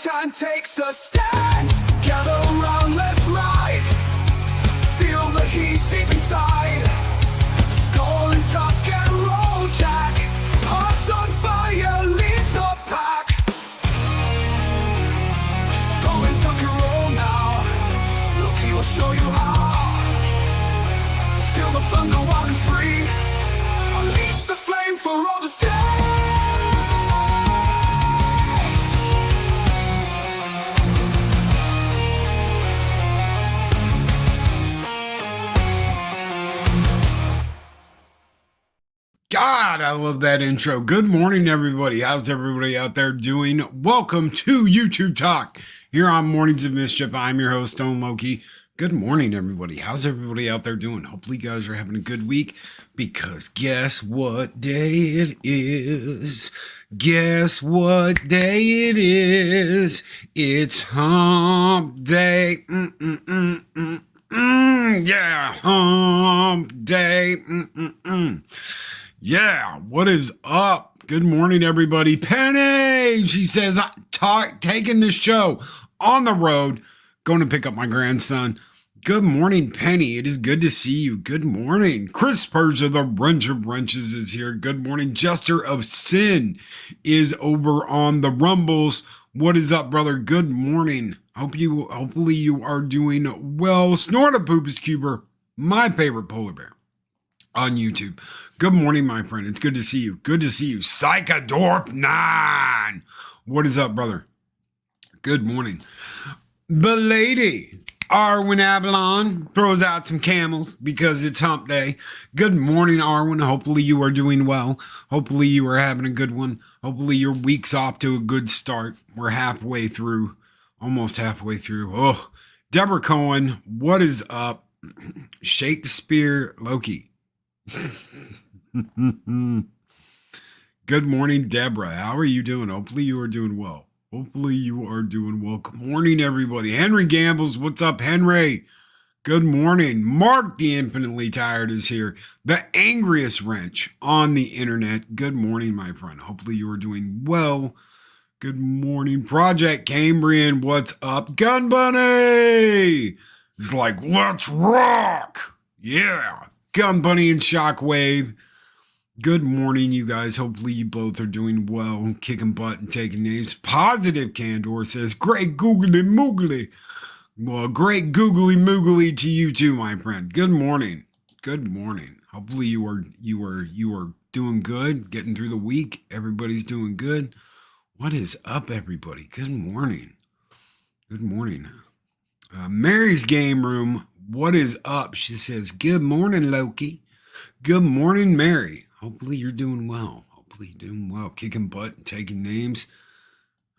time takes a stand. Gather round, let's ride. Feel the heat deep inside. Skull and tuck and roll jack. Hearts on fire, lead the pack. Go and tuck and roll now. Loki will show you how. Feel the thunder wild and free. Unleash the flame for all to see. God, I love that intro. Good morning, everybody. How's everybody out there doing? Welcome to YouTube Talk here on Mornings of Mischief. I'm your host, Stone Loki. Good morning, everybody. How's everybody out there doing? Hopefully, you guys are having a good week because guess what day it is? Guess what day it is? It's hump day. Yeah, hump day. Yeah, what is up? Good morning, everybody. Penny, she says, taking this show on the road, going to pick up my grandson. Good morning, Penny. It is good to see you. Good morning. Chris Persia, the Wrench of Wrenches, is here. Good morning. Jester of Sin is over on the Rumbles. What is up, brother? Good morning. Hopefully you are doing well. Snort a Poopus Cuber, my favorite polar bear on YouTube. Good morning, my friend. It's good to see you. Good to see you. Psychodorp 9. What is up, brother? Good morning. The lady, Arwen Avalon, throws out some camels because it's hump day. Good morning, Arwen. Hopefully you are doing well. Hopefully you are having a good one. Hopefully your week's off to a good start. We're halfway through. Almost halfway through. Oh, Deborah Cohen, what is up? Shakespeare Loki. Good morning, Deborah. How are you doing? Hopefully you are doing well. Hopefully you are doing well. Good morning, everybody. Henry Gambles, what's up, Henry? Good morning. Mark the Infinitely Tired is here. The angriest wrench on the internet. Good morning, my friend. Hopefully you are doing well. Good morning, Project Cambrian. What's up, Gun Bunny? It's like, let's rock. Yeah. Gun Bunny and Shockwave. Good morning, you guys. Hopefully you both are doing well, kicking butt and taking names. Positive Candor says, great googly moogly. Well, great googly moogly to you too, my friend. Good morning. Good morning. Hopefully you are doing good, getting through the week. Everybody's doing good. What is up, everybody? Good morning. Good morning. Mary's Game Room. What is up? She says, good morning, Loki. Good morning, Mary. Hopefully you're doing well. Hopefully you're doing well. Kicking butt and taking names.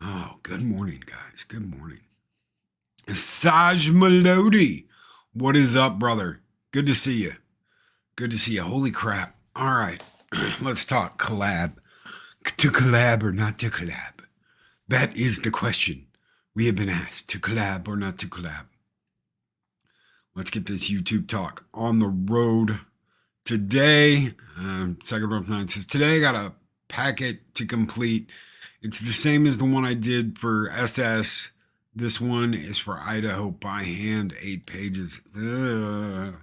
Oh, good morning, guys. Good morning. Saj Melody. What is up, brother? Good to see you. Good to see you. Holy crap. All right. Let's talk collab. To collab or not to collab? That is the question we have been asked. To collab or not to collab? Let's get this YouTube talk on the road. Today, Second Rough 9 says, today I got a packet to complete. It's the same as the one I did for SS. This one is for Idaho by hand, 8 pages. Ugh.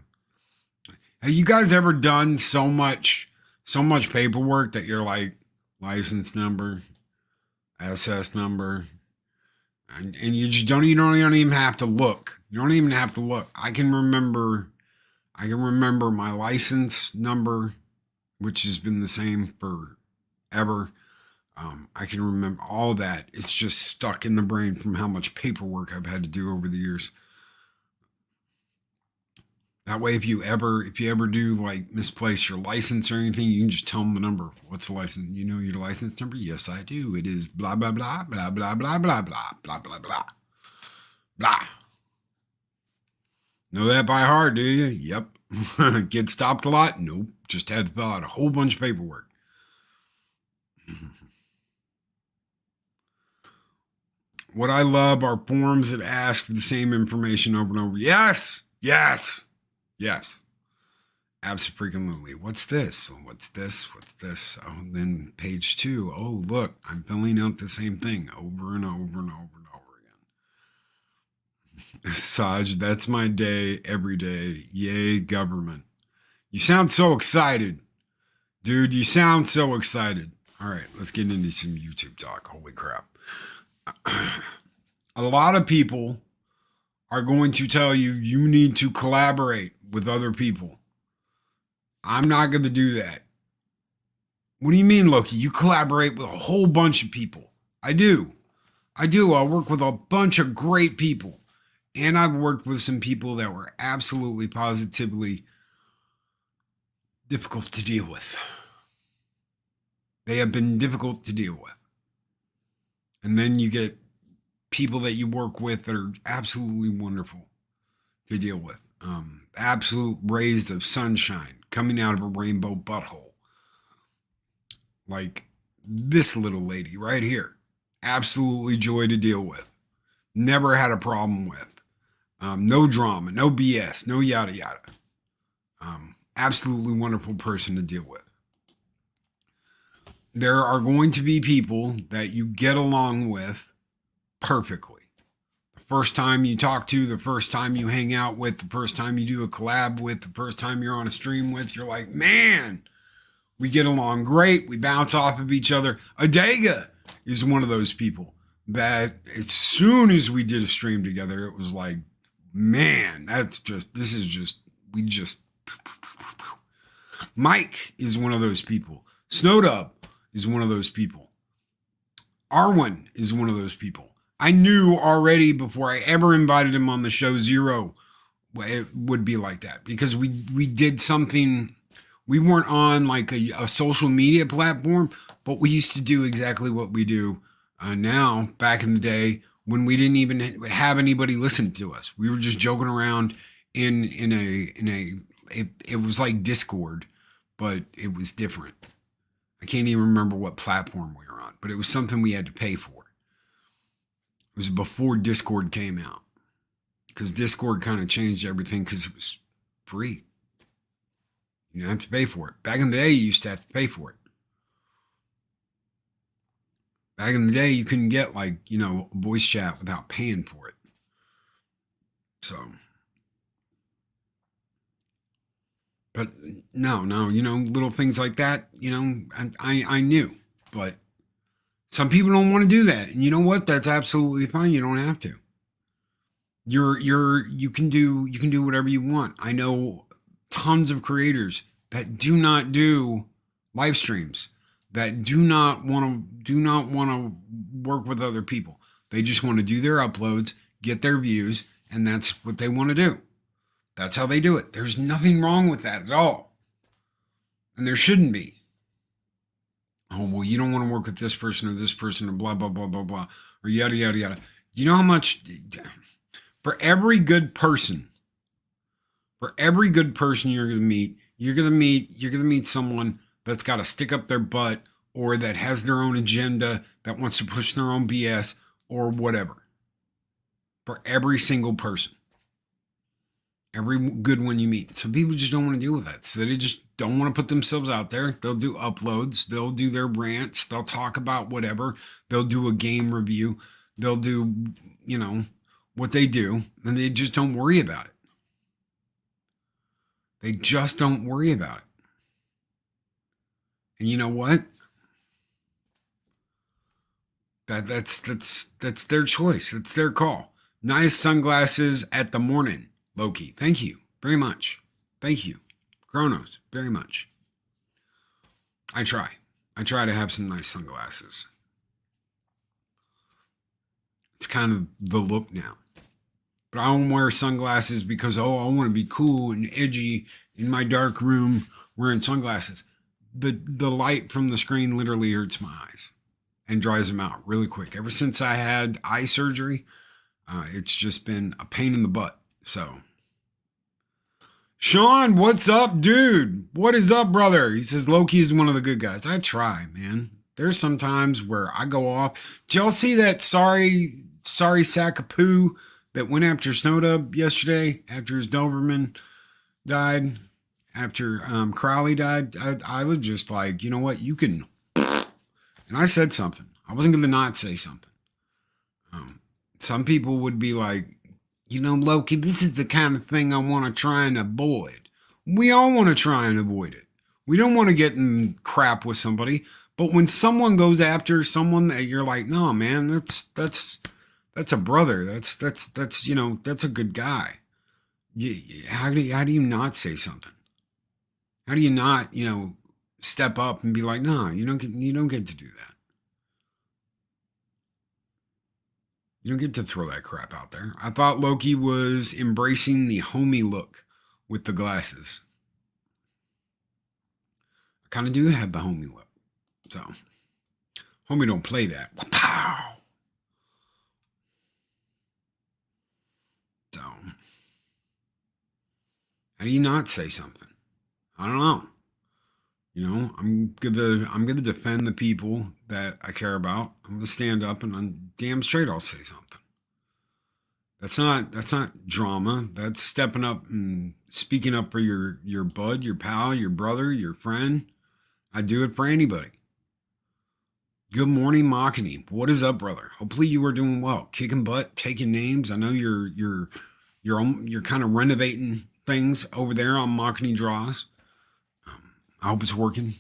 Have you guys ever done so much paperwork that you're like, license number, SS number, and you just don't even have to look. You don't even have to look. I can remember my license number, which has been the same forever. I can remember all that. It's just stuck in the brain from how much paperwork I've had to do over the years. That way, if you ever do like misplace your license or anything, you can just tell them the number. What's the license? You know your license number? Yes, I do. It is blah, blah, blah, blah, blah, blah, blah, blah, blah, blah, blah, blah. Know that by heart, do you? Yep. Get stopped a lot? Nope. Just had to fill out a whole bunch of paperwork. What I love are forums that ask for the same information over and over. Yes. Yes. Yes. Absolutely. What's this? What's this? What's this? Oh, then page 2. Oh, look, I'm filling out the same thing over and over and over and over. Saj, that's my day every day. Yay, government. You sound so excited. Dude, you sound so excited. All right, let's get into some YouTube talk. Holy crap. A lot of people are going to tell you you need to collaborate with other people. I'm not going to do that. What do you mean, Loki? You collaborate with a whole bunch of people. I do. I work with a bunch of great people. And I've worked with some people that were absolutely positively difficult to deal with. They have been difficult to deal with. And then you get people that you work with that are absolutely wonderful to deal with. Absolute rays of sunshine coming out of a rainbow butthole. Like this little lady right here. Absolutely joy to deal with. Never had a problem with. No drama, no BS, no yada yada. Absolutely wonderful person to deal with. There are going to be people that you get along with perfectly. The first time you talk to, the first time you hang out with, the first time you do a collab with, the first time you're on a stream with, you're like, man, we get along great. We bounce off of each other. Adega is one of those people that as soon as we did a stream together, it was like, man, we just. Mike is one of those people. Snowdub is one of those people. Arwen is one of those people. I knew already before I ever invited him on the show, Zero, it would be like that because we did something. We weren't on like a social media platform, but we used to do exactly what we do now. Back in the day when we didn't even have anybody listen to us, we were just joking around it was like Discord, but it was different. I can't even remember what platform we were on, but it was something we had to pay for. It was before Discord came out because Discord kind of changed everything because it was free. You didn't have to pay for it. Back in the day, you used to have to pay for it. Back in the day, you couldn't get voice chat without paying for it. So, but no, little things like that, I knew, but some people don't want to do that. And you know what? That's absolutely fine. You don't have to. You can do whatever you want. I know tons of creators that do not do live streams, that do not want to work with other people. They just want to do their uploads, get their views, and that's what they want to do. That's how they do it. There's nothing wrong with that at all. And there shouldn't be. Oh, well, you don't want to work with this person or blah, blah, blah, blah, blah, or yada, yada, yada. You know how much, for every good person you're going to meet someone that's got to stick up their butt or that has their own agenda, that wants to push their own BS or whatever. For every single person. Every good one you meet. So people just don't want to deal with that. So they just don't want to put themselves out there. They'll do uploads. They'll do their rants. They'll talk about whatever. They'll do a game review. They'll do, what they do. And they just don't worry about it. They just don't worry about it. And you know what? That's their choice. It's their call. Nice sunglasses at the morning, Loki. Thank you very much. Thank you. Kronos, very much. I try to have some nice sunglasses. It's kind of the look now. But I don't wear sunglasses because, I want to be cool and edgy in my dark room wearing sunglasses. The light from the screen literally hurts my eyes and dries them out really quick. Ever since I had eye surgery, it's just been a pain in the butt. So, Sean, what's up, dude? What is up, brother? He says Loki is one of the good guys. I try, man. There's some times where I go off. Did y'all see that sorry sack of poo that went after Snowdub yesterday after his Doberman died, after Crowley died? I was just like, you know what? You can. And I said something. I wasn't going to not say something. Some people would be like, You know, Loki, this is the kind of thing I want to try and avoid. We all want to try and avoid it. We don't want to get in crap with somebody, but when someone goes after someone that you're like, no, man, that's a brother. That's you know, that's a good guy. How do you not say something? How do you not, you know, step up and be like, no, you don't get to do that. You don't get to throw that crap out there. I thought Loki was embracing the homie look with the glasses. I kind of do have the homie look. So, homie don't play that. Pow! So, how do you not say something? I don't know. You know, I'm gonna defend the people that I care about. I'm gonna stand up and I'm damn straight I'll say something. That's not drama. That's stepping up and speaking up for your bud, your pal, your brother, your friend. I do it for anybody. Good morning, Makani. What is up, brother? Hopefully you are doing well. Kicking butt, taking names. I know you're kind of renovating things over there on Makani Draws. I hope it's working.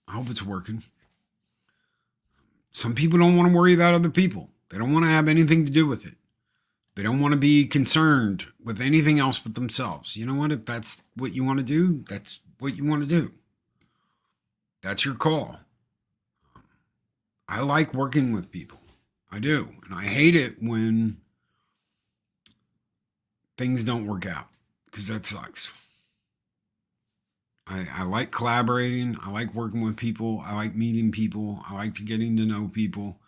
I hope it's working. Some people don't want to worry about other people. They don't want to have anything to do with it. They don't want to be concerned with anything else but themselves. You know what? If that's what you want to do, that's what you want to do. That's your call. I like working with people. I do. And I hate it when things don't work out because that sucks. I like collaborating. I like working with people. I like meeting people. I like getting to know people.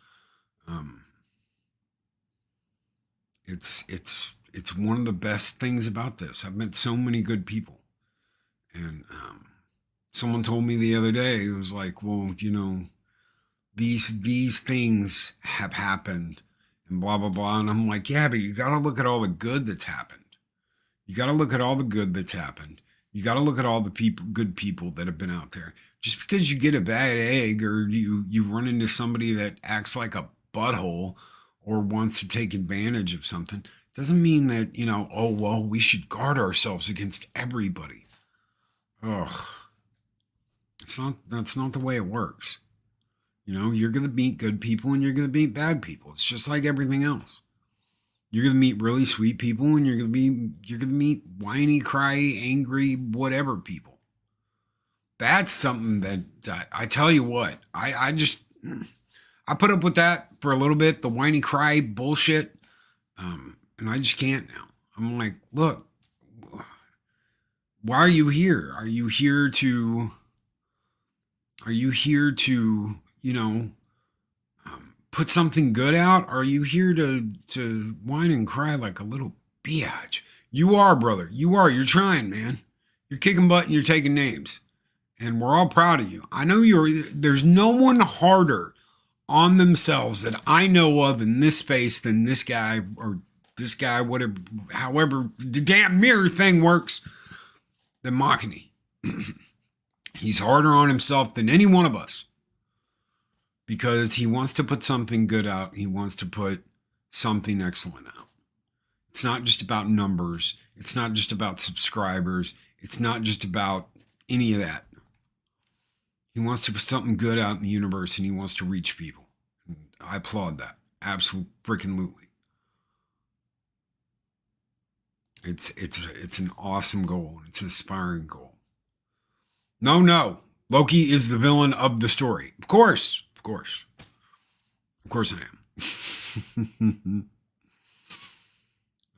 It's one of the best things about this. I've met so many good people, and someone told me the other day, it was like, well, you know, these things have happened, and blah blah blah, and I'm like, yeah, but you got to look at all the good that's happened. You got to look at all the good that's happened. You got to look at all the good people that have been out there. Just because you get a bad egg or you run into somebody that acts like a butthole or wants to take advantage of something doesn't mean that, you know, oh, well, we should guard ourselves against everybody. Ugh. That's not the way it works. You know, you're going to meet good people and you're going to meet bad people. It's just like everything else. You're going to meet really sweet people and you're going to meet whiny, cry, angry, whatever people. That's something that I tell you what, I put up with that for a little bit, the whiny, cry bullshit. And I just can't now. I'm like, look, why are you here? Are you here to, you know, put something good out? Are you here to whine and cry like a little biatch? You are, brother. You are. You're trying, man. You're kicking butt and you're taking names. And we're all proud of you. I know there's no one harder on themselves that I know of in this space than this guy or this guy, whatever, however the damn mirror thing works, than Makani. He's harder on himself than any one of us. Because he wants to put something good out. He wants to put something excellent out. It's not just about numbers. It's not just about subscribers. It's not just about any of that. He wants to put something good out in the universe and he wants to reach people. I applaud that. Absolutely freaking lootly. It's an awesome goal. It's an aspiring goal. No. Loki is the villain of the story. Of course I am.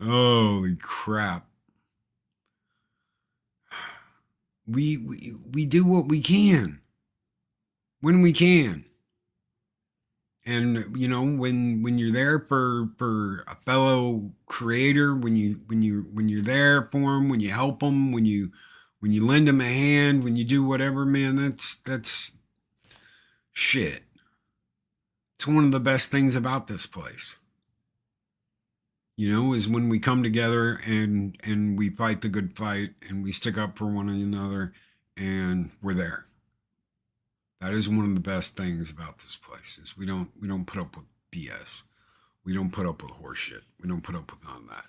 Holy crap. We do what we can when we can. And you know, when you're there for a fellow creator, when you're there for them, when you help them, when you lend them a hand, when you do whatever, man, that's shit. It's one of the best things about this place. You know, is when we come together and we fight the good fight and we stick up for one another and we're there. That is one of the best things about this place is we don't put up with BS. We don't put up with horseshit. We don't put up with none of that.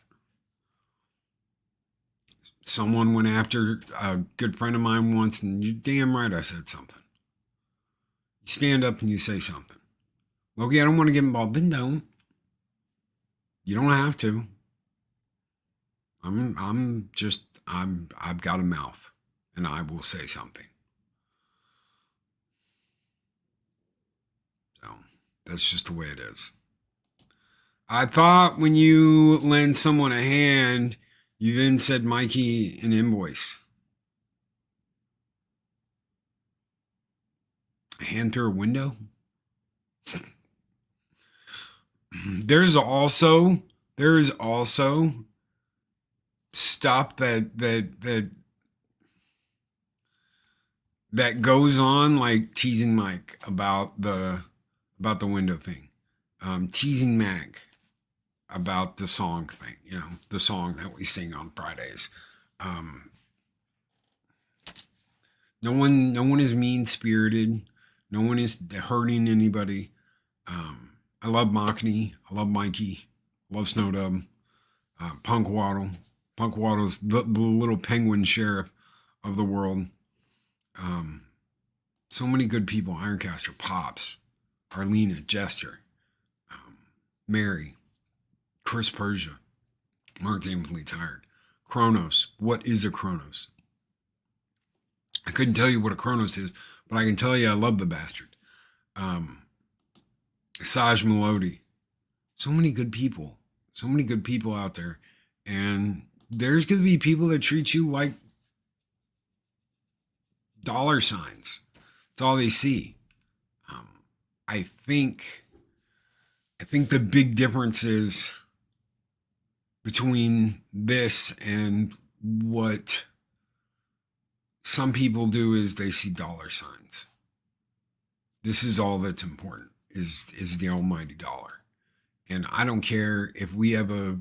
Someone went after a good friend of mine once, and you're damn right I said something. You stand up and you say something. Loki, I don't want to get involved. Then don't. You don't have to. I've got a mouth, and I will say something. So that's just the way it is. I thought when you lend someone a hand, you then said Mikey an invoice. A hand through a window? There is also stuff that goes on, like teasing Mike about the window thing, teasing Mac about the song thing, the song that we sing on Fridays. No one is mean-spirited. No one is hurting anybody. I love Mockney. I love Mikey. I love Snowdub. Punk Waddle. Punk Waddle's the little penguin sheriff of the world. So many good people. Ironcaster, Pops, Arlena, Jester, Mary, Chris Persia, Mark Damonly Tired, Kronos. What is a Kronos? I couldn't tell you what a Kronos is, but I can tell you I love the bastard. Saj Melody. So many good people. So many good people out there. And there's going to be people that treat you like dollar signs. It's all they see. I think the big difference is between this and what some people do is they see dollar signs. This is all that's important is the almighty dollar. And I don't care if we have a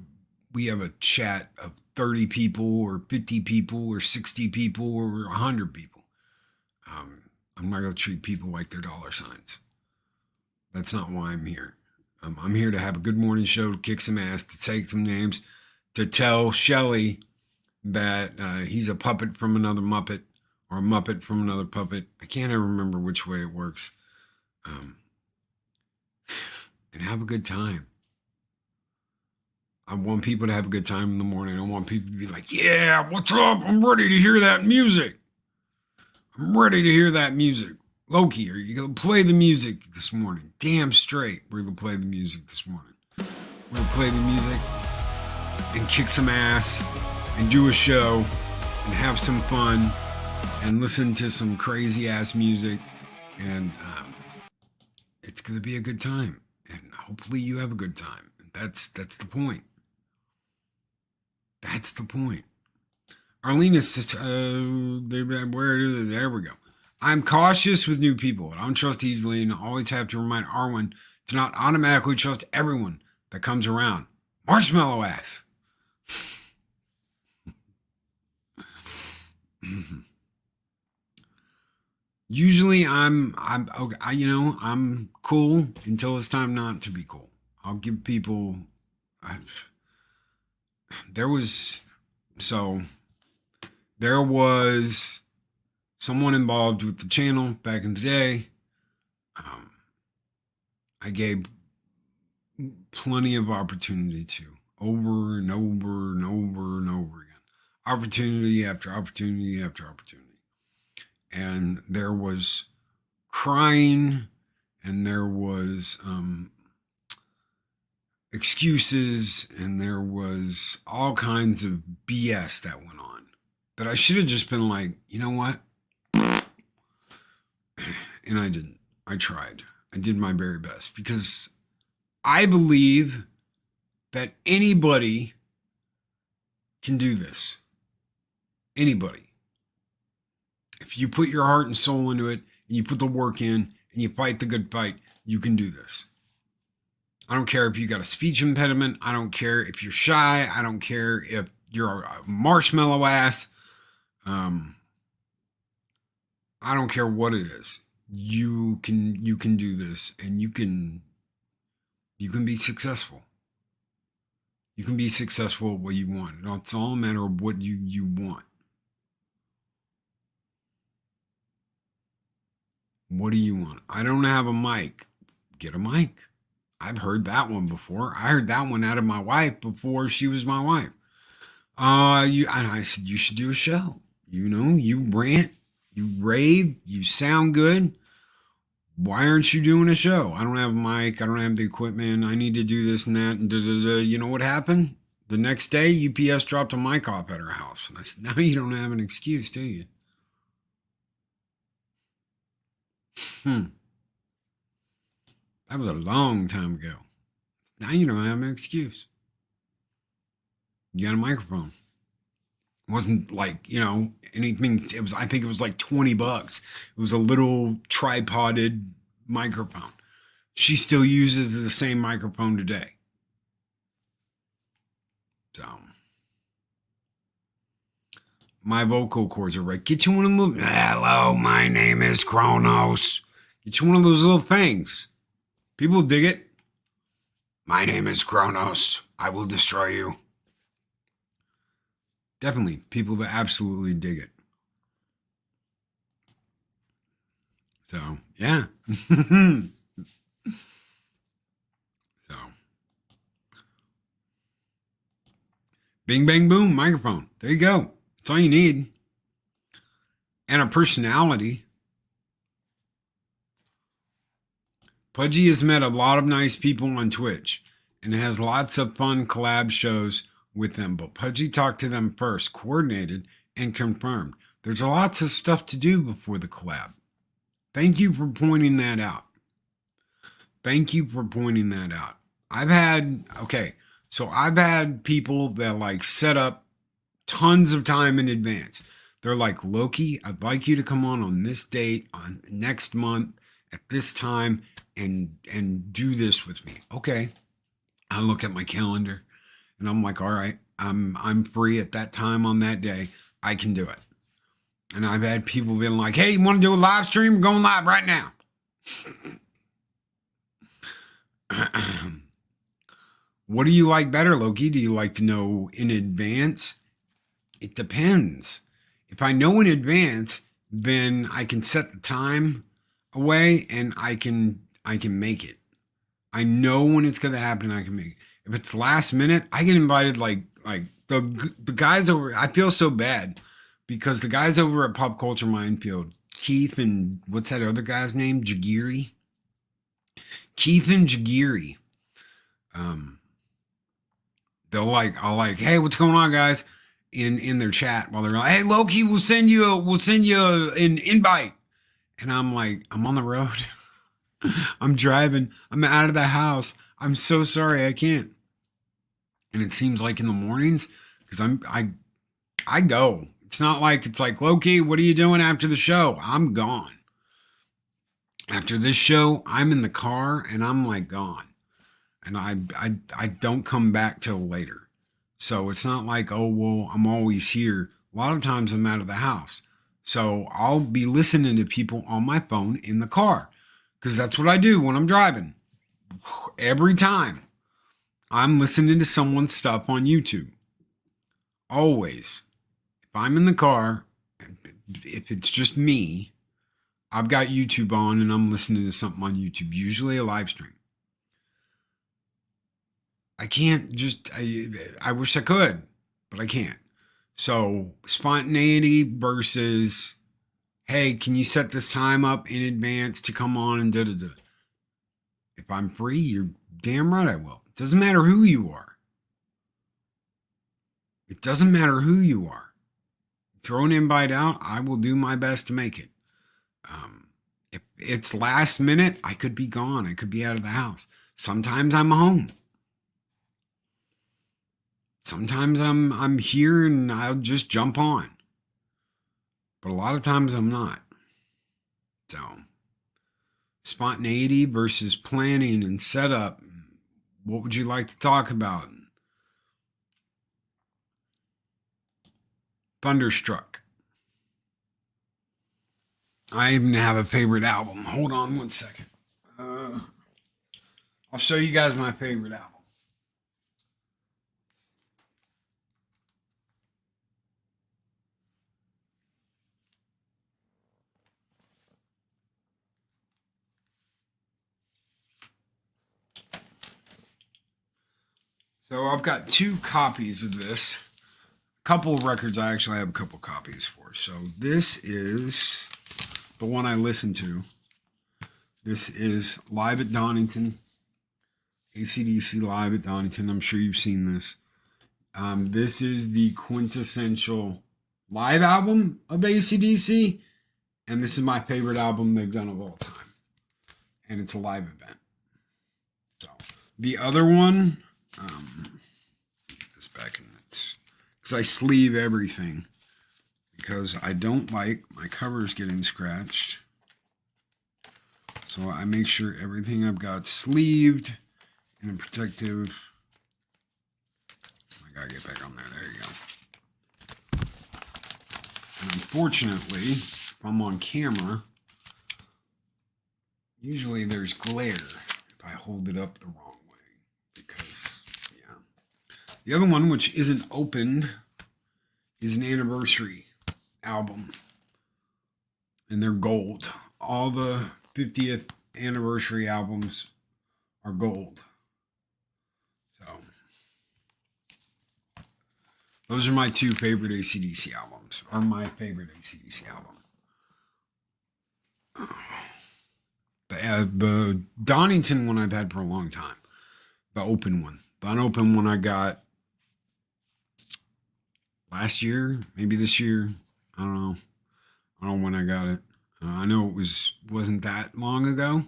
chat of 30 people or 50 people or 60 people or 100 people. I'm not going to treat people like they're dollar signs. That's not why I'm here. I'm here to have a good morning show, to kick some ass, to take some names, to tell Shelly that he's a puppet from another Muppet or a Muppet from another puppet. I can't ever remember which way it works. And have a good time. I want people to have a good time in the morning. I want people to be like, yeah, what's up? I'm ready to hear that music. I'm ready to hear that music. Loki, are you going to play the music this morning? Damn straight, we're going to play the music this morning. We're going to play the music and kick some ass and do a show and have some fun and listen to some crazy ass music. And it's going to be a good time. And hopefully you have a good time. That's the point. That's the point. Arlene is just, there we go. I'm cautious with new people. I don't trust easily and always have to remind Arwen to not automatically trust everyone that comes around. Marshmallow ass. Usually I'm cool until it's time not to be cool. I'll give people, there was someone involved with the channel back in the day. I gave plenty of opportunity to, over and over and over and over again. Opportunity after opportunity after opportunity. And there was crying, and there was excuses, and there was all kinds of BS that went on. That I should have just been like, you know what? And I didn't. I tried. I did my very best because I believe that anybody can do this. Anybody. If you put your heart and soul into it, and you put the work in, and you fight the good fight, you can do this. I don't care if you got a speech impediment. I don't care if you're shy. I don't care if you're a marshmallow ass. I don't care what it is. You can do this, and you can be successful. You can be successful at what you want. It's all a matter of what you want. What do you want? I don't have a mic. Get a mic. I've heard that one before. I heard that one out of my wife before she was my wife. And I said, you should do a show. You know, you rant, you rave, you sound good. Why aren't you doing a show? I don't have a mic. I don't have the equipment. I need to do this and that. And You know what happened? The next day, UPS dropped a mic off at her house. And I said, now you don't have an excuse, do you? That was a long time ago. Now you don't have an excuse. You got a microphone. It wasn't like, anything. I think it was like $20. It was a little tripoded microphone. She still uses the same microphone today. So, my vocal cords are right. Get you one of them. Hello, my name is Kronos. Get you one of those little things. People dig it. My name is Kronos. I will destroy you. Definitely, people that absolutely dig it. So, yeah. So, bing, bang, boom, microphone. There you go. That's all you need. And a personality. Pudgy has met a lot of nice people on Twitch and has lots of fun collab shows with them. But Pudgy talked to them first, coordinated, and confirmed. There's lots of stuff to do before the collab. Thank you for pointing that out. Thank you for pointing that out. I've had people that like set up tons of time in advance. They're like, Loki, I'd like you to come on this date, on next month, at this time, and do this with me. Okay. I look at my calendar and I'm like, all right, I'm free at that time on that day. I can do it. And I've had people being like, hey, you want to do a live stream? We're going live right now. What do you like better, Loki? Do you like to know in advance? It depends. If I know in advance, then I can set the time away and I can make it. I know when it's going to happen. I can make it. If it's last minute, I get invited like the guys over. I feel so bad because the guys over at Pop Culture Minefield, Keith and what's that other guy's name? Jagiri. Keith and Jagiri. I'll like, hey, what's going on, guys? In their chat while they're like, hey, Loki, we'll send you an invite. And I'm like, I'm on the road. I'm driving. I'm out of the house. I'm so sorry I can't. And it seems like in the mornings, because I go. It's not like it's like, Loki, what are you doing after the show? I'm gone. After this show, I'm in the car and I'm like gone. And I don't come back till later. So it's not like, oh, well, I'm always here. A lot of times I'm out of the house. So I'll be listening to people on my phone in the car because that's what I do when I'm driving. Every time I'm listening to someone's stuff on YouTube. Always. If I'm in the car, if it's just me, I've got YouTube on and I'm listening to something on YouTube, usually a live stream. I can't just, I wish I could, but I can't. So spontaneity versus, hey, can you set this time up in advance to come on and da-da-da. If I'm free, you're damn right I will. It doesn't matter who you are. It doesn't matter who you are. Throw an invite out, I will do my best to make it. If it's last minute, I could be gone. I could be out of the house. Sometimes I'm home. Sometimes I'm here and I'll just jump on. But a lot of times I'm not. So, spontaneity versus planning and setup. What would you like to talk about? Thunderstruck. I even have a favorite album. Hold on one second. I'll show you guys my favorite album. So I've got 2 copies of this. A couple of records I actually have a couple copies for. So this is the one I listened to. This is Live at Donington. AC/DC Live at Donington. I'm sure you've seen this. This is the quintessential live album of AC/DC. And this is my favorite album they've done of all time. And it's a live event. So the other one, get this back in this, because I sleeve everything, because I don't like my covers getting scratched. So I make sure everything I've got sleeved in a protective. I gotta get back on there. There you go. And unfortunately, if I'm on camera, usually there's glare if I hold it up the wrong way, because, yeah. The other one, which isn't opened, is an anniversary album. And they're gold. All the 50th anniversary albums are gold. So, those are my 2 favorite AC/DC albums, or my favorite AC/DC album. The Donington one I've had for a long time. The open one. The unopened one I got last year, maybe this year. I don't know. I don't know when I got it. I know it wasn't that long ago.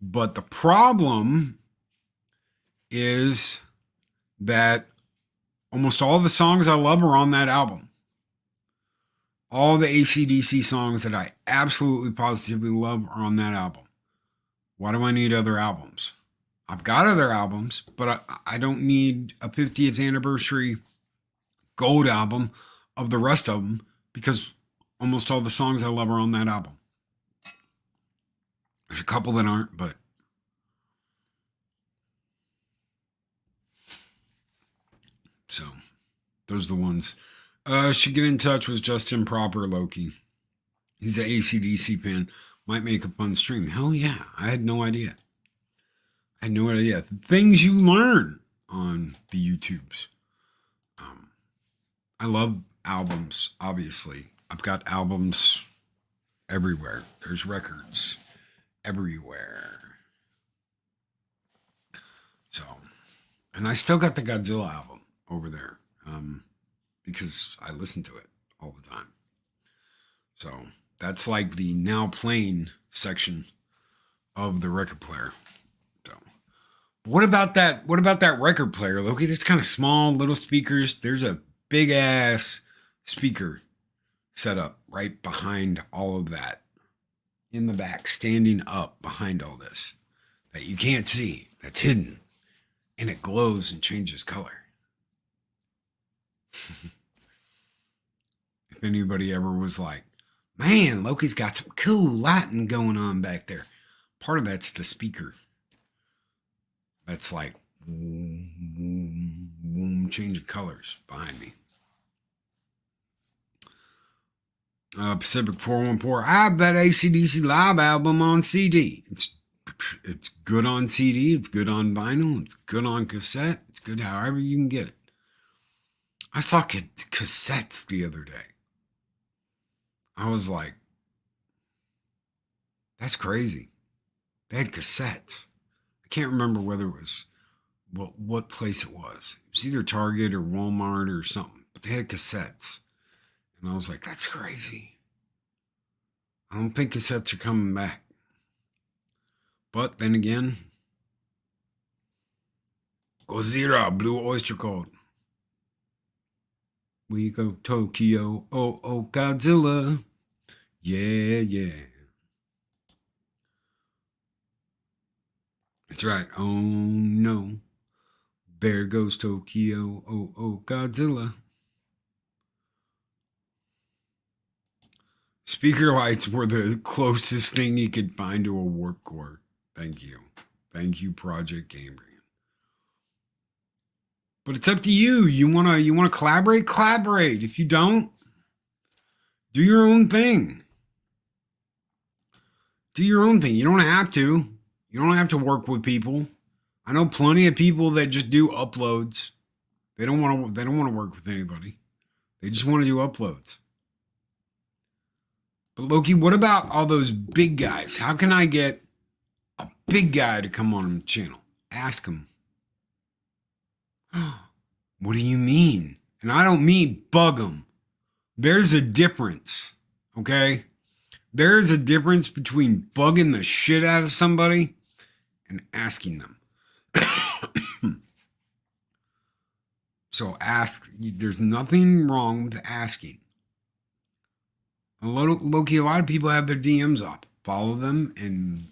But the problem is that almost all the songs I love are on that album. All the AC/DC songs that I absolutely positively love are on that album. Why do I need other albums? I've got other albums, but I don't need a 50th anniversary gold album of the rest of them, because almost all the songs I love are on that album. There's a couple that aren't, but so those are the ones. Should get in touch with Justin Proper Loki. He's an AC/DC fan. Might make a fun stream. Hell yeah. I had no idea. I had no idea. Things you learn on the YouTubes. I love albums, obviously. I've got albums everywhere. There's records everywhere. So, and I still got the Godzilla album over there, because I listen to it all the time. So that's like the now playing section of the record player. So, what about that? What about that record player, Loki? It's kind of small, little speakers. There's a big ass speaker set up right behind all of that, in the back, standing up behind all this, that you can't see, that's hidden, and it glows and changes color. If anybody ever was like, man, Loki's got some cool lighting going on back there, part of that's the speaker. That's like changing colors behind me. Pacific 414. I have that AC/DC Live album on CD. It's good on CD. It's good on vinyl. It's good on cassette. It's good however you can get it. I saw cassettes the other day. I was like, that's crazy. They had cassettes. I can't remember whether it was what place it was. It was either Target or Walmart or something. But they had cassettes. And I was like, that's crazy. I don't think cassettes are coming back. But then again, Gojira, Blue Oyster Cult. We go Tokyo, oh, Godzilla. Yeah, yeah. That's right. Oh, no. There goes Tokyo, oh, Godzilla. Speaker lights were the closest thing you could find to a warp core. Thank you. Thank you, Project Cambrian. But it's up to you. You wanna collaborate? Collaborate. If you don't, do your own thing. Do your own thing. You don't have to. You don't have to work with people. I know plenty of people that just do uploads. They don't want to work with anybody. They just want to do uploads. But Loki, what about all those big guys? How can I get a big guy to come on the channel? Ask him. What do you mean? And I don't mean bug them. There's a difference, okay? There's a difference between bugging the shit out of somebody and asking them. So ask. There's nothing wrong with asking. Loki, a lot of people have their DMs up. Follow them and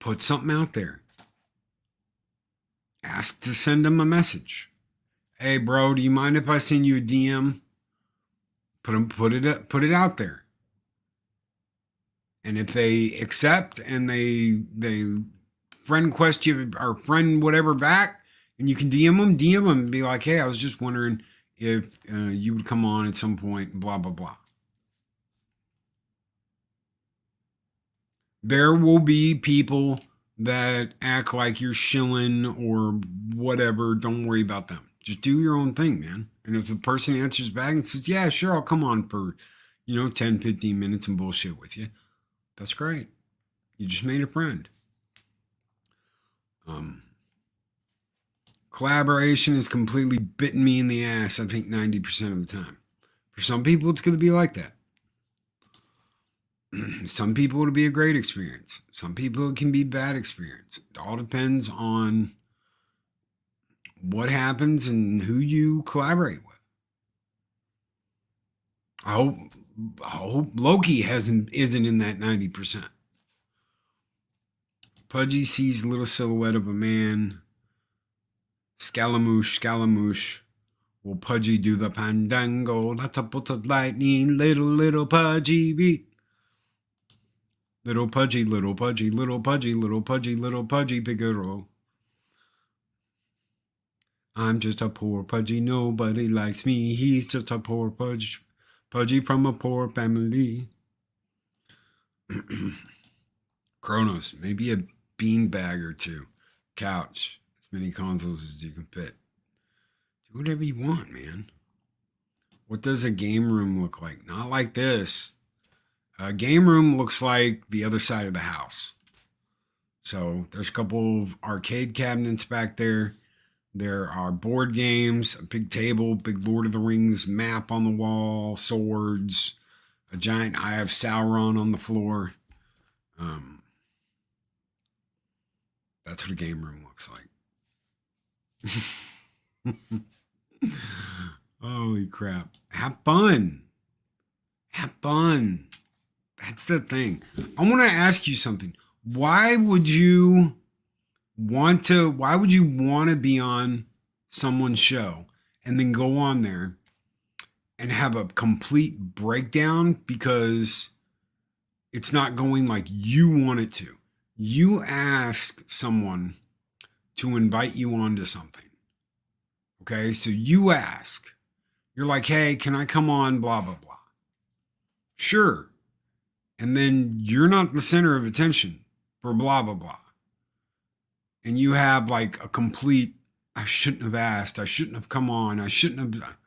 put something out there. Ask to send them a message. Hey, bro, do you mind if I send you a DM? Put it out there. And if they accept and they friend request you or friend whatever back, and you can DM them and be like, hey, I was just wondering if you would come on at some point, blah, blah, blah. There will be people that act like you're shilling or whatever. Don't worry about them. Just do your own thing, man. And if the person answers back and says, yeah, sure, I'll come on for, 10, 15 minutes and bullshit with you, that's great. You just made a friend. Collaboration has completely bitten me in the ass, I think 90% of the time. For some people, it's going to be like that. Some people, it'll be a great experience. Some people, it can be bad experience. It all depends on what happens and who you collaborate with. I hope Loki isn't in that 90%. Pudgy sees a little silhouette of a man. Scaramouche. Will Pudgy do the pandango? That's a bolt of lightning. Little Pudgy beat. Little Pudgy, little Pudgy, little Pudgy, little Pudgy, little Pudgy Figaro. I'm just a poor Pudgy, nobody likes me. He's just a poor Pudgy from a poor family. Kronos, maybe a beanbag or two. Couch, as many consoles as you can fit. Do whatever you want, man. What does a game room look like? Not like this. A game room looks like the other side of the house. So there's a couple of arcade cabinets back there. There are board games, a big table, big Lord of the Rings map on the wall, swords, a giant Eye of Sauron on the floor. That's what a game room looks like. Holy crap. Have fun. Have fun. That's the thing. I want to ask you something. Why would you want to be on someone's show and then go on there and have a complete breakdown because it's not going like you want it to? You ask someone to invite you onto something. Okay, so you ask. You're like, hey, can I come on? Blah, blah, blah. Sure. And then you're not the center of attention for blah, blah, blah. And you have like a complete, I shouldn't have asked. I shouldn't have come on. I shouldn't have.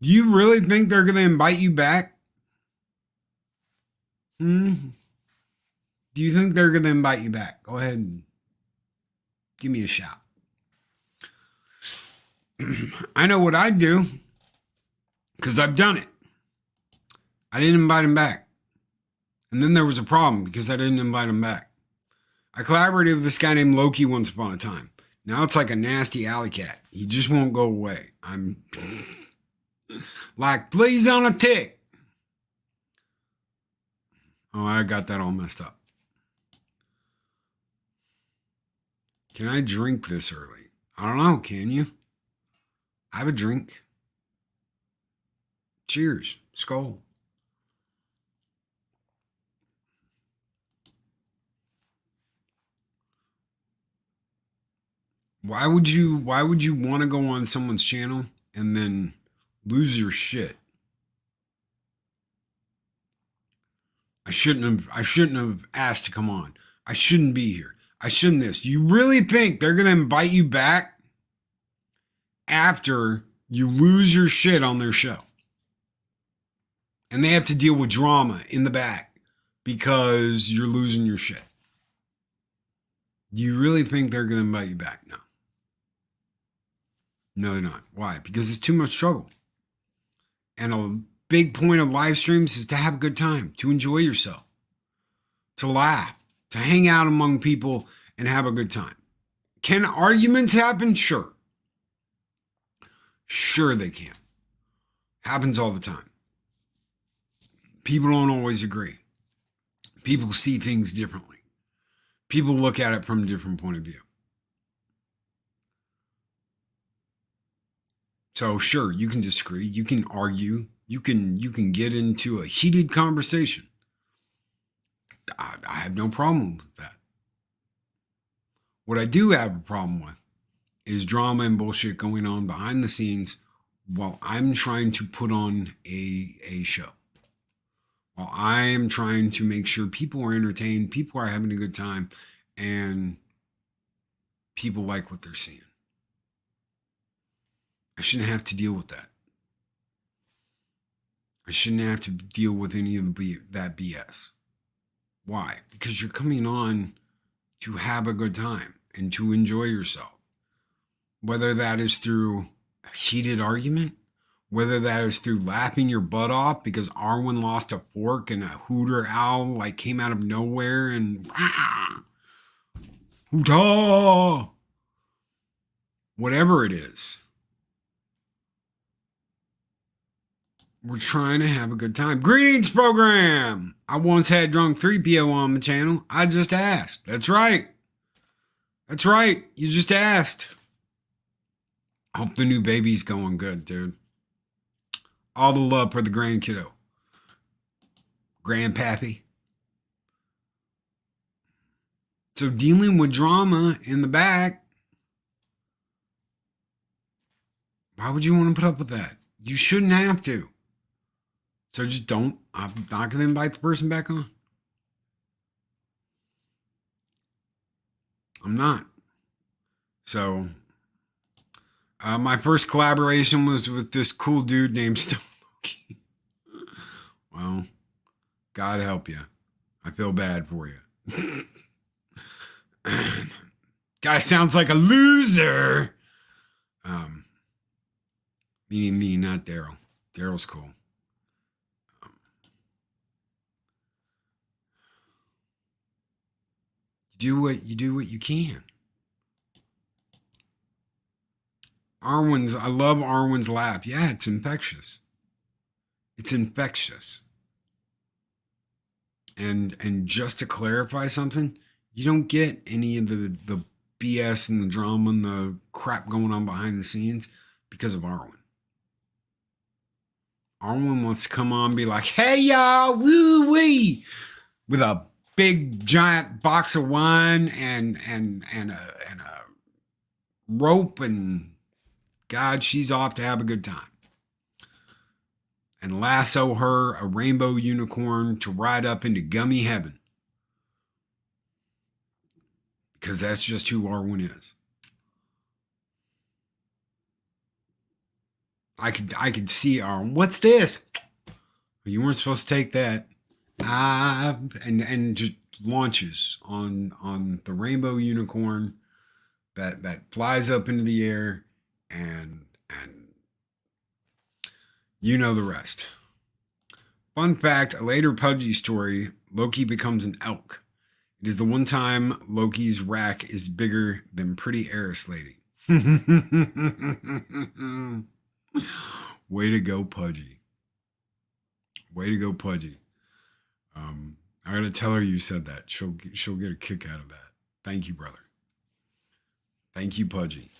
Do you really think they're going to invite you back? Do you think they're going to invite you back? Go ahead and give me a shout. I know what I'd do because I've done it. I didn't invite him back. And then there was a problem because I didn't invite him back. I collaborated with this guy named Loki once upon a time. Now it's like a nasty alley cat. He just won't go away. I'm like fleas on a tick. Oh, I got that all messed up. Can I drink this early? I don't know. Can you? I have a drink. Cheers. Skull. Why would you want to go on someone's channel and then lose your shit? I shouldn't have asked to come on. I shouldn't be here. I shouldn't this. You really think they're going to invite you back after you lose your shit on their show? And they have to deal with drama in the back because you're losing your shit. Do you really think they're going to invite you back? No. No, they're not. Why? Because it's too much trouble. And a big point of live streams is to have a good time, to enjoy yourself, to laugh, to hang out among people and have a good time. Can arguments happen? Sure. Sure they can. Happens all the time. People don't always agree. People see things differently. People look at it from a different point of view. So sure, you can disagree, you can argue, you can get into a heated conversation. I have no problem with that. What I do have a problem with is drama and bullshit going on behind the scenes while I'm trying to put on a show. While I am trying to make sure people are entertained, people are having a good time, and people like what they're seeing. I shouldn't have to deal with that. I shouldn't have to deal with any of that BS. Why? Because you're coming on to have a good time and to enjoy yourself. Whether that is through a heated argument, whether that is through laughing your butt off because Arwen lost a fork and a hooter owl like came out of nowhere and hoota, whatever it is. We're trying to have a good time. Greetings, program. I once had drunk 3PO on the channel. I just asked. That's right. That's right. You just asked. Hope the new baby's going good, dude. All the love for the grandkiddo. Grandpappy. So dealing with drama in the back, why would you want to put up with that? You shouldn't have to. So just don't. I'm not going to invite the person back on. I'm not. So my first collaboration was with this cool dude named Stone Loki. Well, God help you. I feel bad for you. Guy sounds like a loser. Meaning me, not Daryl. Daryl's cool. You do what you can. I love Arwen's laugh. Yeah, it's infectious. It's infectious. And just to clarify something, you don't get any of the BS and the drama and the crap going on behind the scenes because of Arwen. Arwen wants to come on and be like, hey y'all, woo wee, with a big giant box of wine and a rope, and God, she's off to have a good time. And lasso her a rainbow unicorn to ride up into gummy heaven. Because that's just who Arwen is. I could see Arwen. What's this? You weren't supposed to take that. And just launches on the rainbow unicorn that flies up into the air, and you know the rest. Fun fact, a later Pudgy story, Loki becomes an elk. It is the one time Loki's rack is bigger than Pretty Heiress Lady. Way to go, Pudgy. Way to go, Pudgy. I gotta tell her you said that. She'll get a kick out of that. Thank you, brother. Thank you, Pudgy.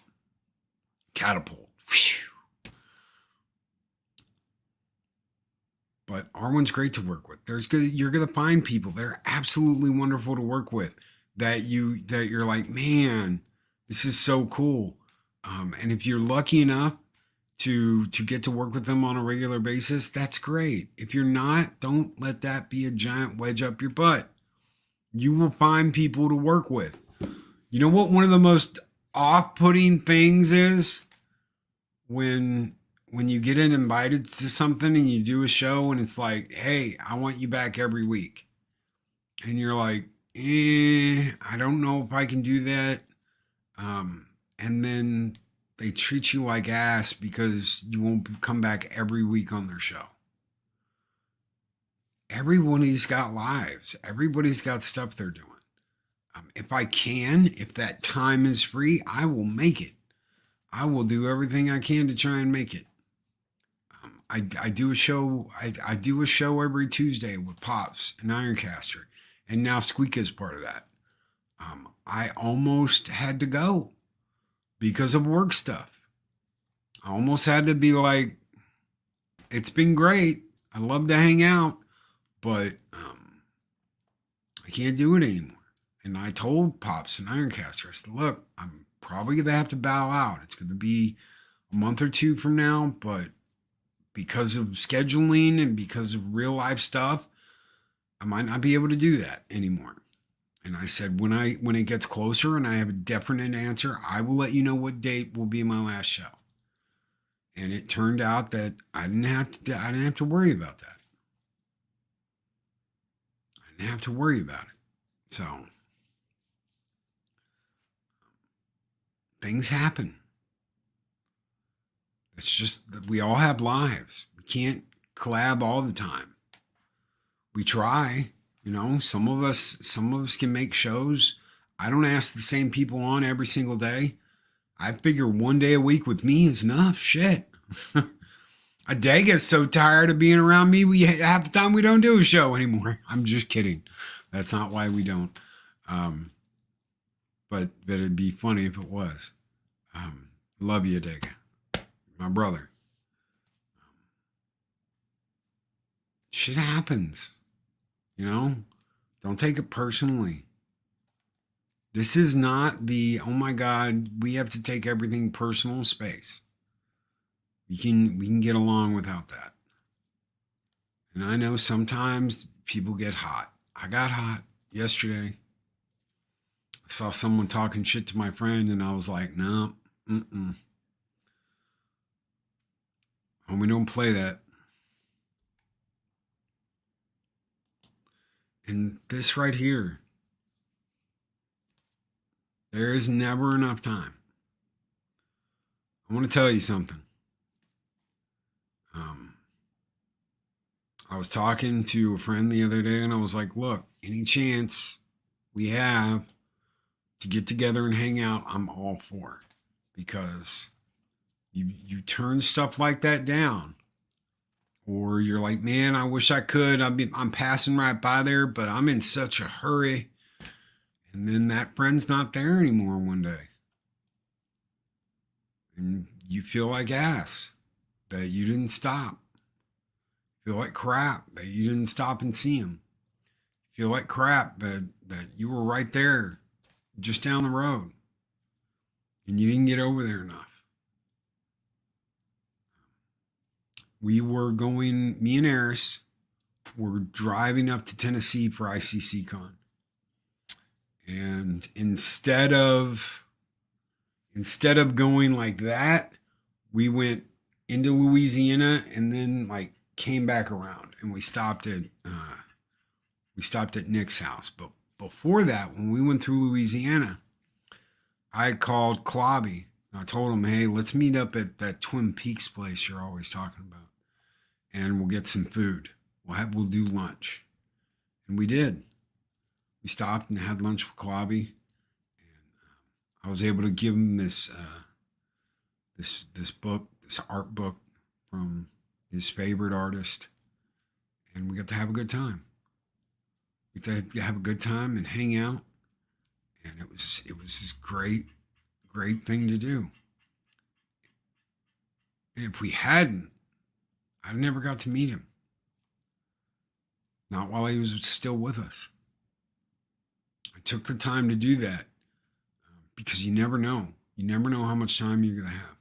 Catapult. Whew. But Arwen's great to work with. You're gonna find people that are absolutely wonderful to work with. That you're like, man, this is so cool. And if you're lucky enough to get to work with them on a regular basis, that's great. If you're not, don't let that be a giant wedge up your butt. You will find people to work with. You know what one of the most off-putting things is? When you get invited to something and you do a show and it's like, hey, I want you back every week. And you're like, I don't know if I can do that. And then they treat you like ass because you won't come back every week on their show. Everybody's got lives. Everybody's got stuff they're doing. If I can, if that time is free, I will make it. I will do everything I can to try and make it. I do a show. I do a show every Tuesday with Pops and Ironcaster, and now Squeak is part of that. I almost had to go because of work stuff. I almost had to be like, it's been great. I love to hang out, but I can't do it anymore. And I told Pops and Ironcaster, I said, look, I'm probably going to have to bow out. It's going to be a month or two from now, but because of scheduling and because of real life stuff, I might not be able to do that anymore. And I said, when it gets closer and I have a definite answer, I will let you know what date will be my last show. And it turned out that I didn't have to worry about that. I didn't have to worry about it. So things happen. It's just that we all have lives. We can't collab all the time. We try, you know, some of us can make shows. I don't ask the same people on every single day. I figure one day a week with me is enough. Shit. A day gets so tired of being around me, half the time we don't do a show anymore. I'm just kidding. That's not why we don't. But it'd be funny if it was. Love you, Dega. My brother. Shit happens. You know? Don't take it personally. This is not the, oh my God, we have to take everything personal space. We can get along without that. And I know sometimes people get hot. I got hot yesterday. I saw someone talking shit to my friend and I was like, no, homie, don't play that. And this right here, there is never enough time. I want to tell you something. I was talking to a friend the other day and I was like, look, any chance we have to get together and hang out, I'm all for. Because you turn stuff like that down. Or you're like, man, I wish I could. I'm passing right by there, but I'm in such a hurry. And then that friend's not there anymore one day. And you feel like ass that you didn't stop. You feel like crap that you didn't stop and see him. You feel like crap that you were right there, just down the road. And you didn't get over there enough. We were going, me and Eris were driving up to Tennessee for ICC Con. And instead of going like that, we went into Louisiana and then like came back around and we stopped at Nick's house. But before that, when we went through Louisiana, I called Colab and I told him, hey, let's meet up at that Twin Peaks place you're always talking about. And we'll get some food. We'll do lunch. And we did. We stopped and had lunch with Colab. And I was able to give him this book, this art book from his favorite artist. And we got to have a good time. We got to have a good time and hang out. And it was this great thing to do. And if we hadn't, I never got to meet him. Not while he was still with us. I took the time to do that because you never know. You never know how much time you're going to have.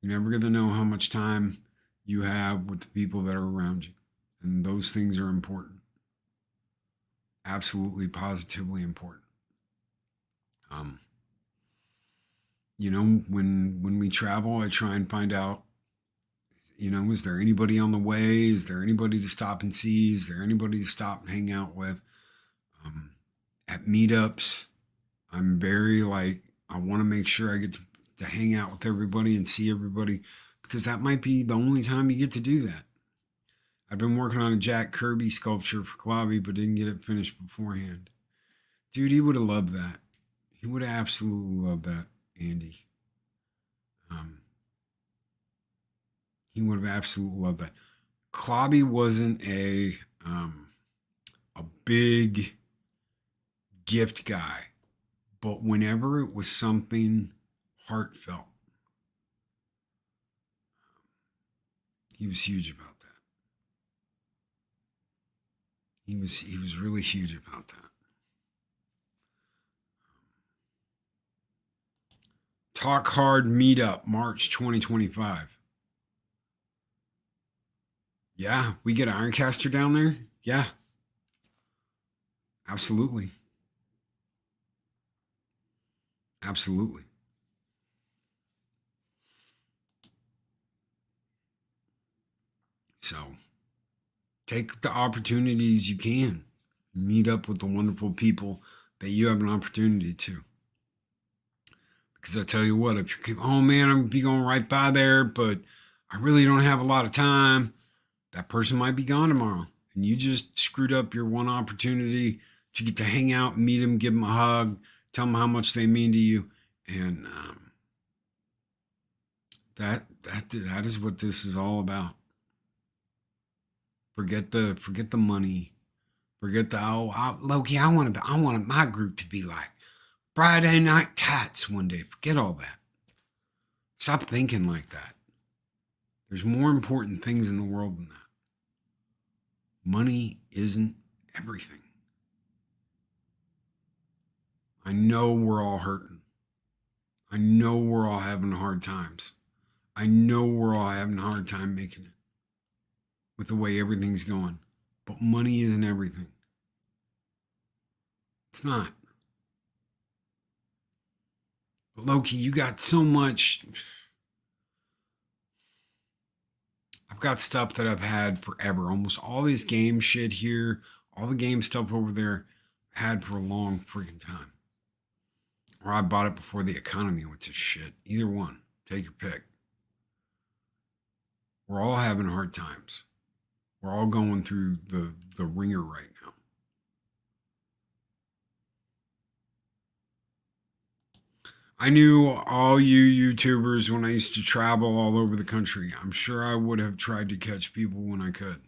You're never going to know how much time you have with the people that are around you. And those things are important. Absolutely, positively important. Um, when we travel, I try and find out, is there anybody on the way? Is there anybody to stop and see? Is there anybody to stop and hang out with? At meetups, I'm very I want to make sure I get to hang out with everybody and see everybody, because that might be the only time you get to do that. I've been working on a Jack Kirby sculpture for Colab, but didn't get it finished beforehand. Dude, he would have loved that. He would have absolutely loved that, Andy. He would have absolutely loved that. Clobby wasn't a big gift guy, but whenever it was something heartfelt, he was huge about that. He was really huge about that. Talk Hard Meetup, March 2025. Yeah, we get Ironcaster down there. Yeah, absolutely. Absolutely. So take the opportunities you can. Meet up with the wonderful people that you have an opportunity to. Because I tell you what, if you're, oh man, I'm going to be going right by there, but I really don't have a lot of time, that person might be gone tomorrow. And you just screwed up your one opportunity to get to hang out, meet them, give them a hug, tell them how much they mean to you. And that is what this is all about. Forget the money. Forget the Loki. I wanted my group to be like Friday Night Tats one day. Forget all that. Stop thinking like that. There's more important things in the world than that. Money isn't everything. I know we're all hurting. I know we're all having hard times. I know we're all having a hard time making it with the way everything's going. But money isn't everything. It's not. But Loki, you got so much. I've got stuff that I've had forever. Almost all this game shit here, all the game stuff over there, had for a long freaking time. Or I bought it before the economy went to shit. Either one. Take your pick. We're all having hard times. We're all going through the ringer right now. I knew all you YouTubers when I used to travel all over the country. I'm sure I would have tried to catch people when I could.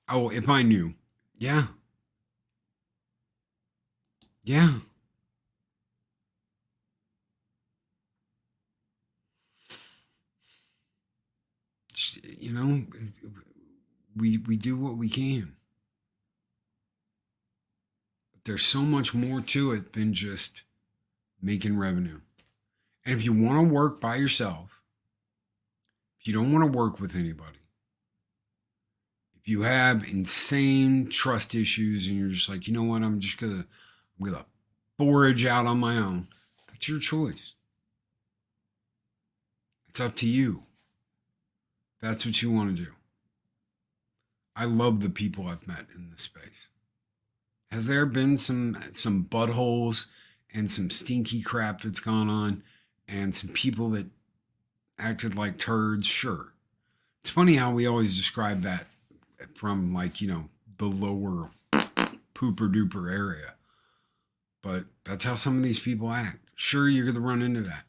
Oh, if I knew. Yeah. Yeah. You know, we do what we can. But there's so much more to it than just making revenue. And if you want to work by yourself, if you don't want to work with anybody, if you have insane trust issues and you're just like, you know what, I'm gonna forage out on my own, that's your choice. It's up to you. That's what you want to do. I love the people I've met in this space. Has there been some buttholes and some stinky crap that's gone on and some people that acted like turds? Sure. It's funny how we always describe that from the lower pooper duper area. But that's how some of these people act. Sure, you're going to run into that.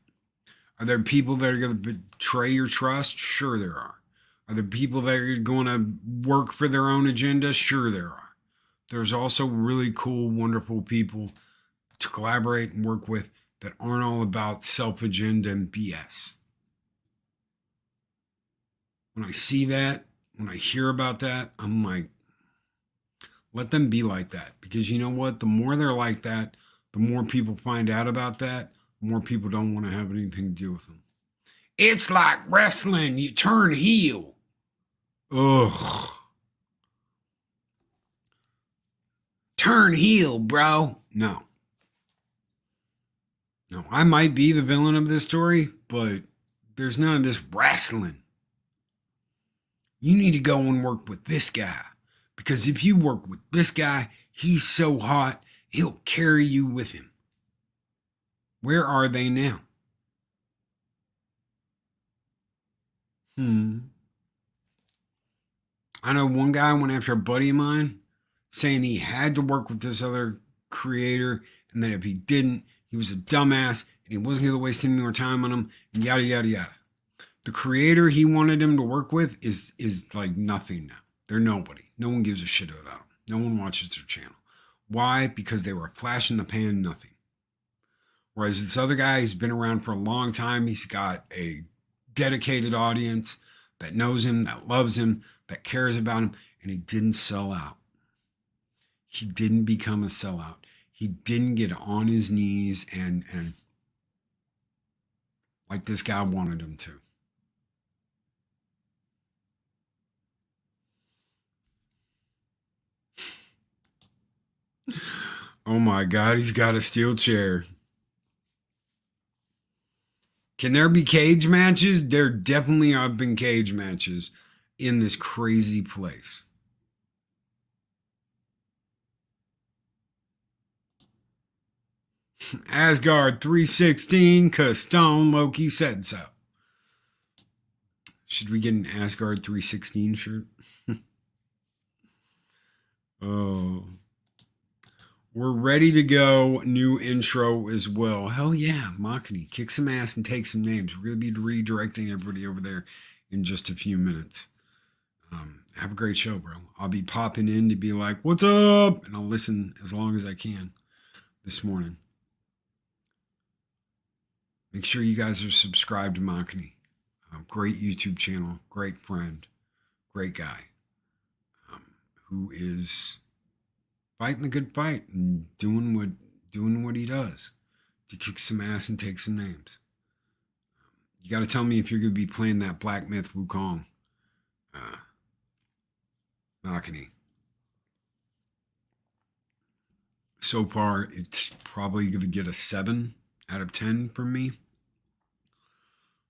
Are there people that are going to betray your trust? Sure, there are. Are there people that are going to work for their own agenda? Sure, there are. There's also really cool, wonderful people to collaborate and work with that aren't all about self-agenda and BS. When I see that, when I hear about that, I'm like, let them be like that. Because you know what? The more they're like that, the more people find out about that, the more people don't want to have anything to do with them. It's like wrestling. You turn heel. Ugh. Turn heel, bro. No. Now, I might be the villain of this story, but there's none of this wrestling. You need to go and work with this guy. Because if you work with this guy, he's so hot, he'll carry you with him. Where are they now? I know one guy went after a buddy of mine saying he had to work with this other creator and that if he didn't, he was a dumbass and he wasn't going to waste any more time on him and yada, yada, yada. The creator he wanted him to work with is like nothing now. They're nobody. No one gives a shit about them. No one watches their channel. Why? Because they were a flash in the pan, nothing. Whereas this other guy, he's been around for a long time. He's got a dedicated audience that knows him, that loves him, that cares about him, and he didn't sell out. He didn't become a sellout. He didn't get on his knees and like this guy wanted him to. Oh my God, he's got a steel chair. Can there be cage matches? There definitely have been cage matches in this crazy place. Asgard 316, cause Stone Loki said so. Should we get an Asgard 316 shirt? Oh. We're ready to go. New intro as well. Hell yeah, Machini. Kick some ass and take some names. We're going to be redirecting everybody over there in just a few minutes. Have a great show, bro. I'll be popping in to be like, what's up? And I'll listen as long as I can this morning. Make sure you guys are subscribed to Machini. Great YouTube channel, great friend, great guy who is fighting the good fight and doing what he does to kick some ass and take some names. You got to tell me if you're going to be playing that Black Myth Wukong. Machini. So far, it's probably going to get a 7 out of 10 from me.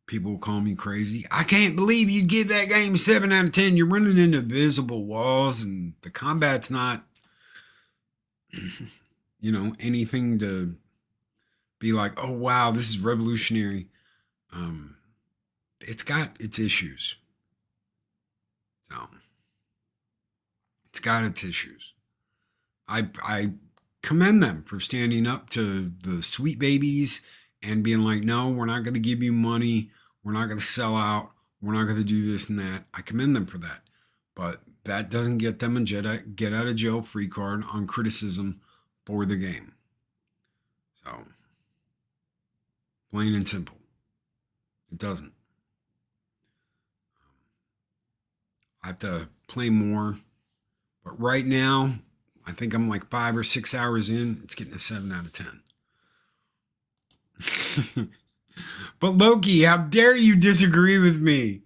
People will call me crazy. I can't believe you'd give that game a 7 out of 10. You're running into visible walls and the combat's not, anything to be like, oh, wow, this is revolutionary. It's got its issues. So, it's got its issues. I commend them for standing up to the sweet babies and being like, no, we're not going to give you money. We're not going to sell out. We're not going to do this and that. I commend them for that. But that doesn't get them a get out of jail free card on criticism for the game. So, plain and simple. It doesn't. I have to play more. But right now, I think I'm like 5 or 6 hours in. It's getting a 7 out of 10. But Loki, how dare you disagree with me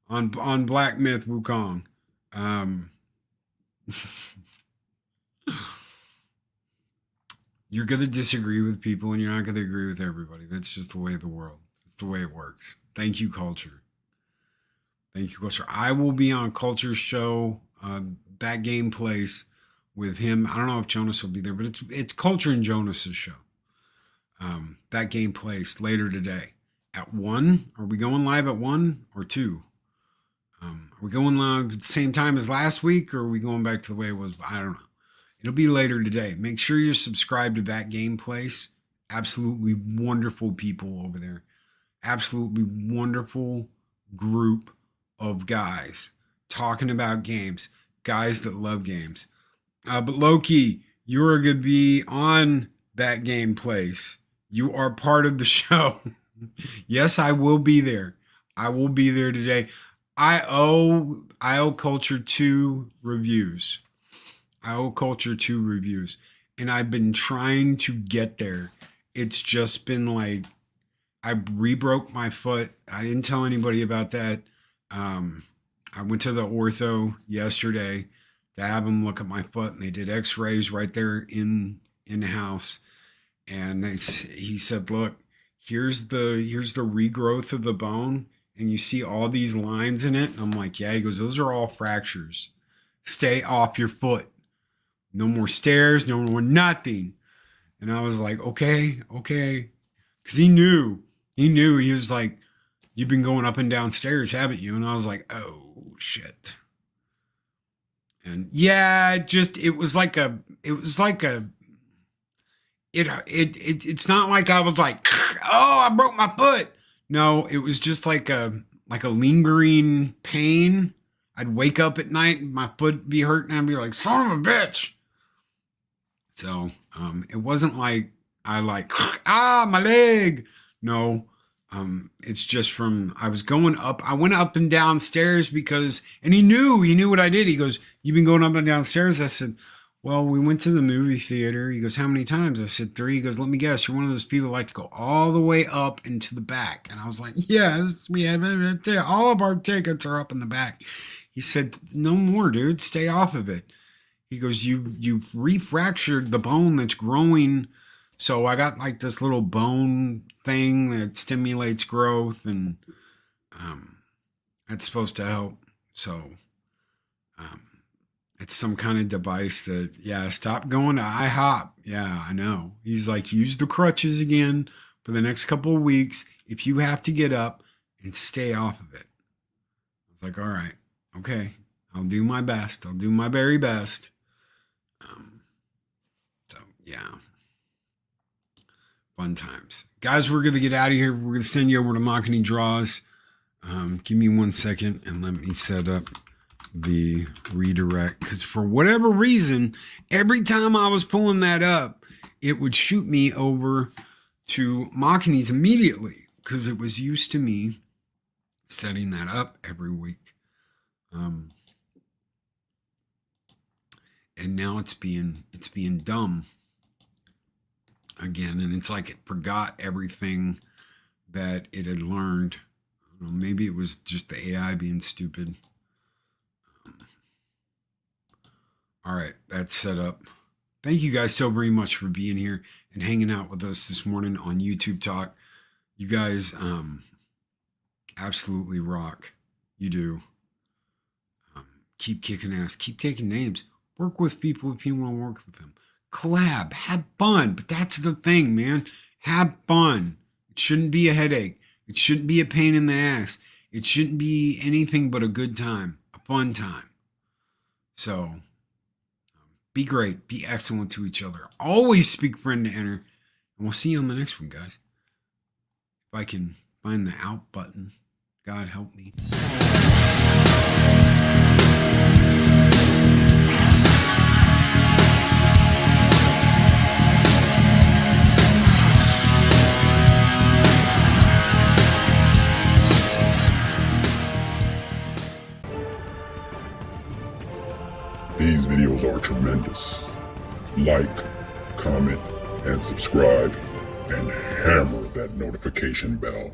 on Black Myth Wukong? You're going to disagree with people and you're not going to agree with everybody. That's just the way of the world. It's the way it works. Thank you, Culture. Thank you, Culture. I will be on Culture's show, That Game Place, with him. I don't know if Jonas will be there, but it's Culture and Jonas's show. That Game Place later today at 1. Are we going live at 1 or 2? Are we going live at the same time as last week, or are we going back to the way it was? I don't know. It'll be later today. Make sure you're subscribed to That Game Place. Absolutely wonderful people over there. Absolutely wonderful group of guys talking about games. Guys that love games. But Loki, you're going to be on That Game Place. You are part of the show. Yes, I will be there. I will be there today. I owe Culture 2 reviews. I owe Culture 2 reviews. And I've been trying to get there. It's just been like, I re-broke my foot. I didn't tell anybody about that. I went to the ortho yesterday to have them look at my foot, and they did x-rays right there in the house. And he said, look, here's the regrowth of the bone, and you see all these lines in it. And I'm like, yeah. He goes, those are all fractures. Stay off your foot. No more stairs, no more nothing. And I was like, okay. Because he knew. He was like, you've been going up and down stairs, haven't you? And I was like, oh, shit. And yeah, it's not like I was like, oh, I broke my foot. No, it was just like a lingering pain. I'd wake up at night and my foot would be hurting and I'd be like, son of a bitch. So it wasn't like I like, my leg. No, it's just from, I was going up. I went up and down stairs because, and he knew what I did. He goes, you've been going up and down stairs? I said, well, we went to the movie theater. He goes, how many times? I said, 3. He goes, let me guess. You're one of those people who like to go all the way up and to the back. And I was like, yes, we have all of our tickets are up in the back. He said, no more, dude. Stay off of it. He goes, you've refractured the bone that's growing. So I got like this little bone thing that stimulates growth, and that's supposed to help. So it's some kind of device that, yeah, stop going to IHOP. Yeah, I know. He's like, use the crutches again for the next couple of weeks if you have to get up, and stay off of it. I was like, all right, okay, I'll do my best. I'll do my very best. So yeah, fun times, guys. We're gonna get out of here. We're gonna send you over to Mocking Draws. Give me 1 second and let me set up the redirect, because for whatever reason, every time I was pulling that up, it would shoot me over to Mockingy's immediately, because it was used to me setting that up every week. And now it's being dumb again, and it's like it forgot everything that it had learned. I don't know, maybe it was just the AI being stupid. All right, that's set up. Thank you guys so very much for being here and hanging out with us this morning on YouTube Talk. You guys absolutely rock. You do. Keep kicking ass. Keep taking names. Work with people if you want to work with them. Collab. Have fun. But that's the thing, man. Have fun. It shouldn't be a headache. It shouldn't be a pain in the ass. It shouldn't be anything but a good time. A fun time. So be great. Be excellent to each other. Always speak friend to enter. And we'll see you on the next one, guys. If I can find the out button. God help me. These videos are tremendous. Like, comment, and subscribe, and hammer that notification bell.